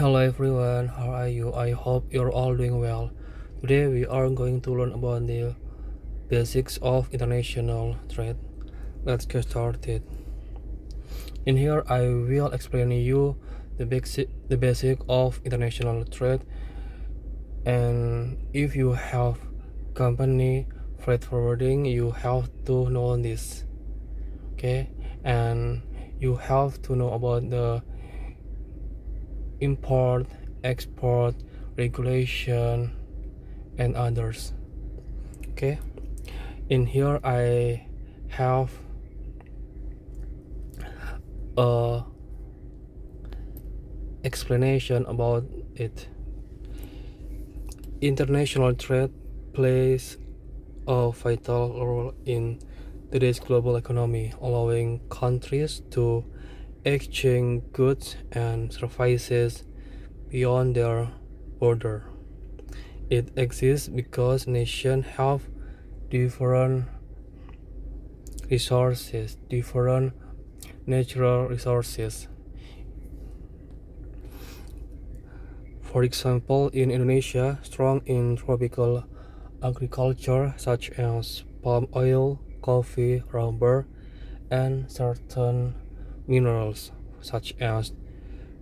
Hello everyone, how are you? I hope you're all doing well. Today we are going to learn about the basics of international trade. Let's get started. In here I will explain you the basic of international trade, and if you have company freight forwarding you have to know this. Okay, and you have to know about the import, export, regulation, and others. Okay, in here I have a explanation about it. International trade plays a vital role in today's global economy, allowing countries to exchange goods and services beyond their border. It exists because nations have different resources, different natural resources. For example, in Indonesia, strong in tropical agriculture such as palm oil, coffee, rubber, and certain minerals such as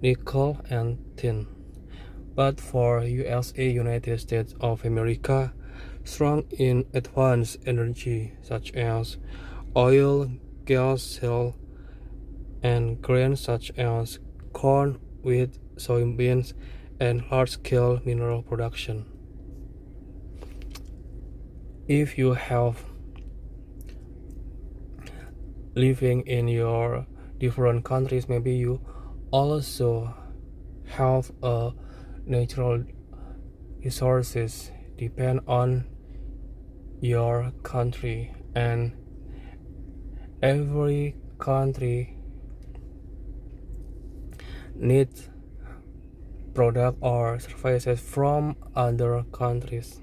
nickel and tin. But for USA, United States of America, strong in advanced energy such as oil, gas, shale, and grains such as corn, wheat, soybeans, and large-scale mineral production. If you have living in your different countries, maybe you also have a natural resources depend on your country, and every country needs product or services from other countries.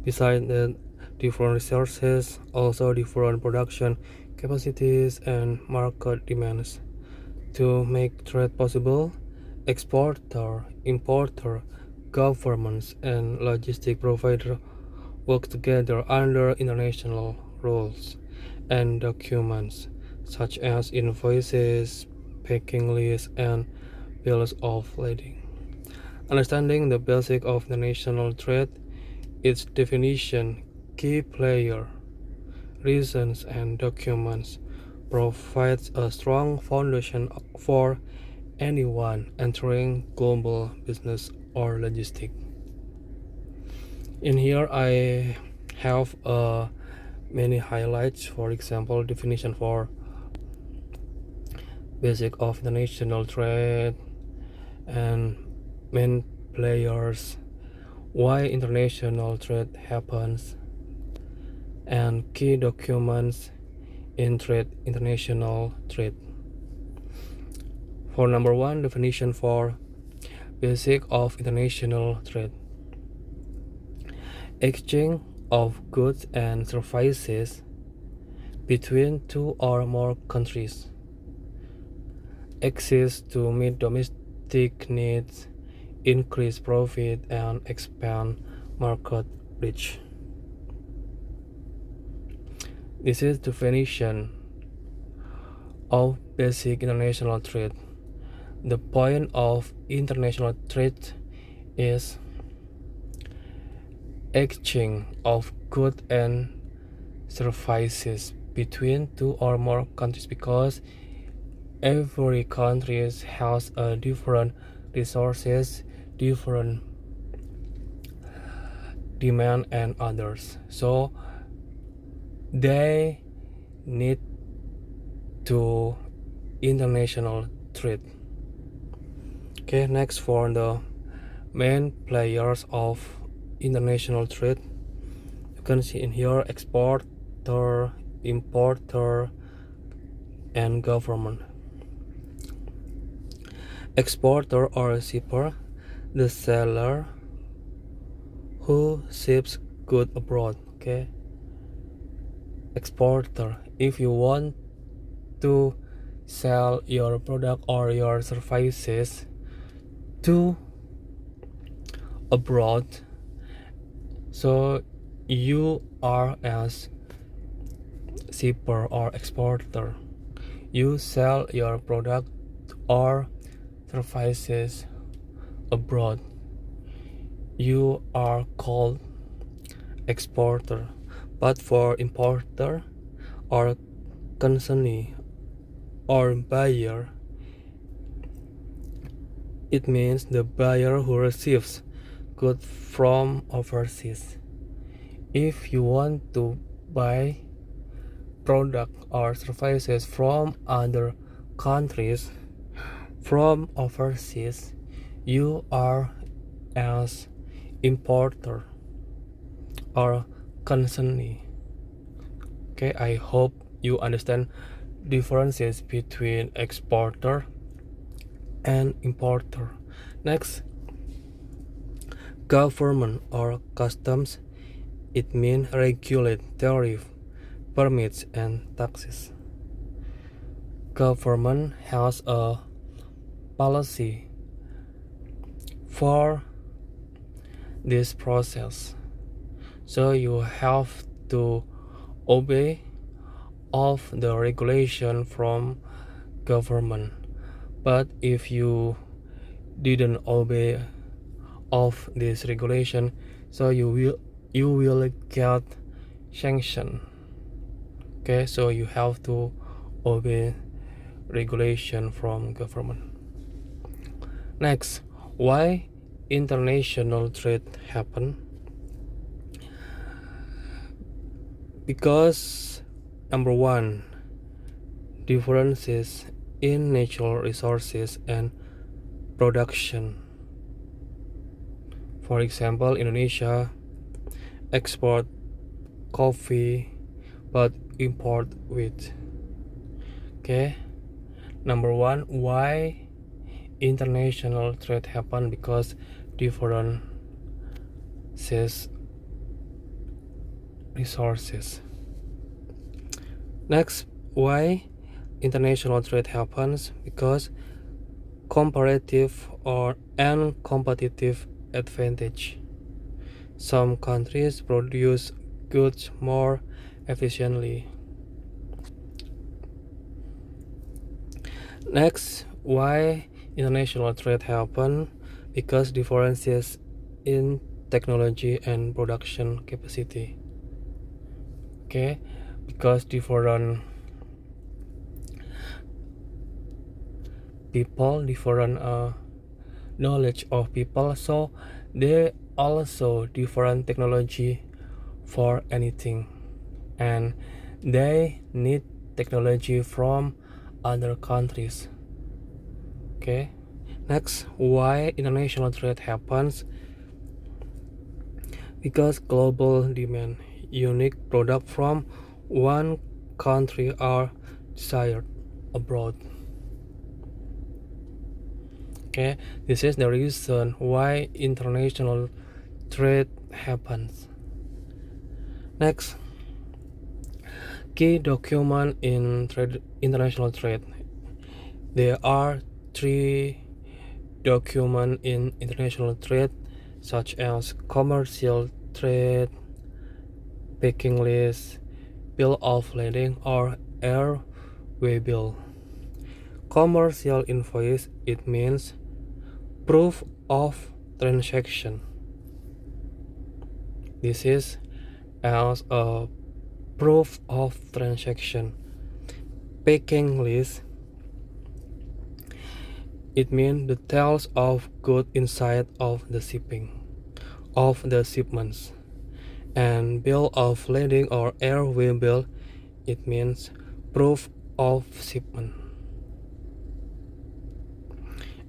Besides the different resources, also different production capacities and market demands. To make trade possible, exporter, importer, governments, and logistic provider work together under international rules and documents such as invoices, packing lists, and bills of lading. Understanding the basic of international trade, its definition, key player, reasons, and documents provides a strong foundation for anyone entering global business or logistics. In here I have many highlights. For example, definition for basic of international trade and main players, why international trade happens, and key documents in international trade. For number one, definition for basic of international trade. Exchange of goods and services between two or more countries. Access to meet domestic needs, increase profit, and expand market reach. This is the definition of basic international trade. The point of international trade is exchange of goods and services between two or more countries, because every country has a different resources, different demand, and others. So they need to international trade. Okay, next for the main players of international trade, you can see in here exporter, importer, and government. Exporter or shipper, the seller who ships goods abroad. Okay, exporter, if you want to sell your product or your services to abroad. So you are as shipper or exporter. You sell your product or services abroad. You are called exporter. But for importer or consignee or buyer, it means the buyer who receives goods from overseas. If you want to buy product or services from other countries from overseas, you are as importer or consignee. Okay, I hope you understand differences between exporter and importer. Next, government or customs. It means regulate tariff, permits, and taxes. Government has a policy for this process, so you have to obey of the regulation from government. But if you didn't obey of this regulation, so you will get sanction. Okay, so you have to obey regulation from government. Next, why international trade happen? Because number one, differences in natural resources and production. For example, Indonesia export coffee but import wheat. Okay, number one, why international trade happen? Because differences resources. Next, why international trade happens? Because comparative or and competitive advantage. Some countries produce goods more efficiently. Next, why international trade happen? Because differences in technology and production capacity. Okay, because different people, different knowledge of people, so they also different technology for anything, and they need technology from other countries. Okay, next, why international trade happens? Because global demand unique product from one country are desired abroad. Okay, this is the reason why international trade happens. Next, key document in international trade. There are three documents in international trade, such as commercial trade, packing list, bill of lading, or airway bill. Commercial invoice, it means proof of transaction. This is as a proof of transaction. Packing list, it means details of goods inside of the shipments. And bill of lading or airway bill, it means proof of shipment.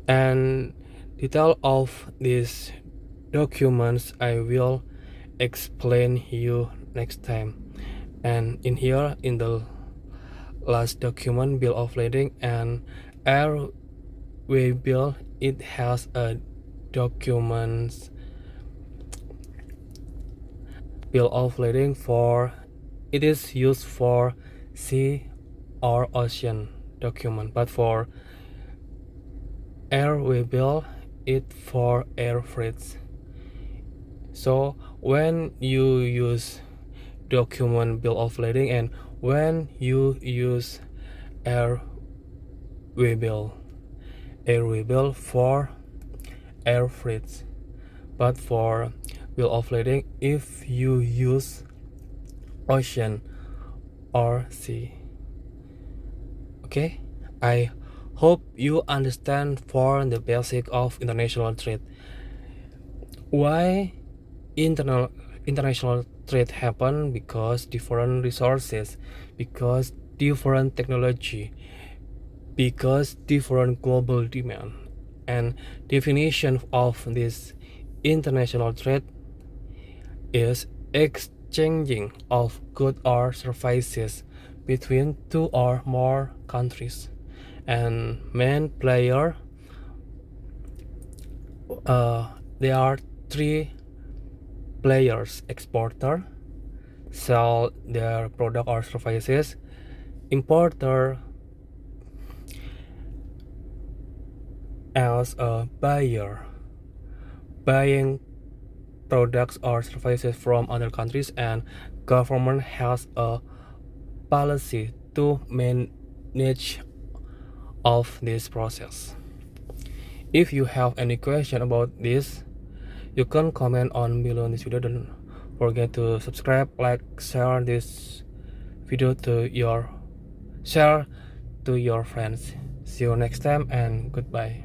And detail of these documents I will explain you next time. And in here, in the last document, bill of lading and airway bill, it has a documents bill of lading for it is used for sea or ocean document, but for air bill it for air freights. So when you use document bill of lading and when you use air bill for air freights, but for bill of lading if you use ocean or sea. Okay, I hope you understand for the basic of international trade. Why international trade happen? Because different resources, because different technology, because different global demand. And definition of this international trade is exchanging of goods or services between two or more countries. And main player, there are three players: exporter, sell their product or services; importer, as a buyer, buying products or services from other countries; and government has a policy to manage of this process. If you have any question about this, you can comment on below this video. Don't forget to subscribe, like, share this video to your friends. See you next time and goodbye.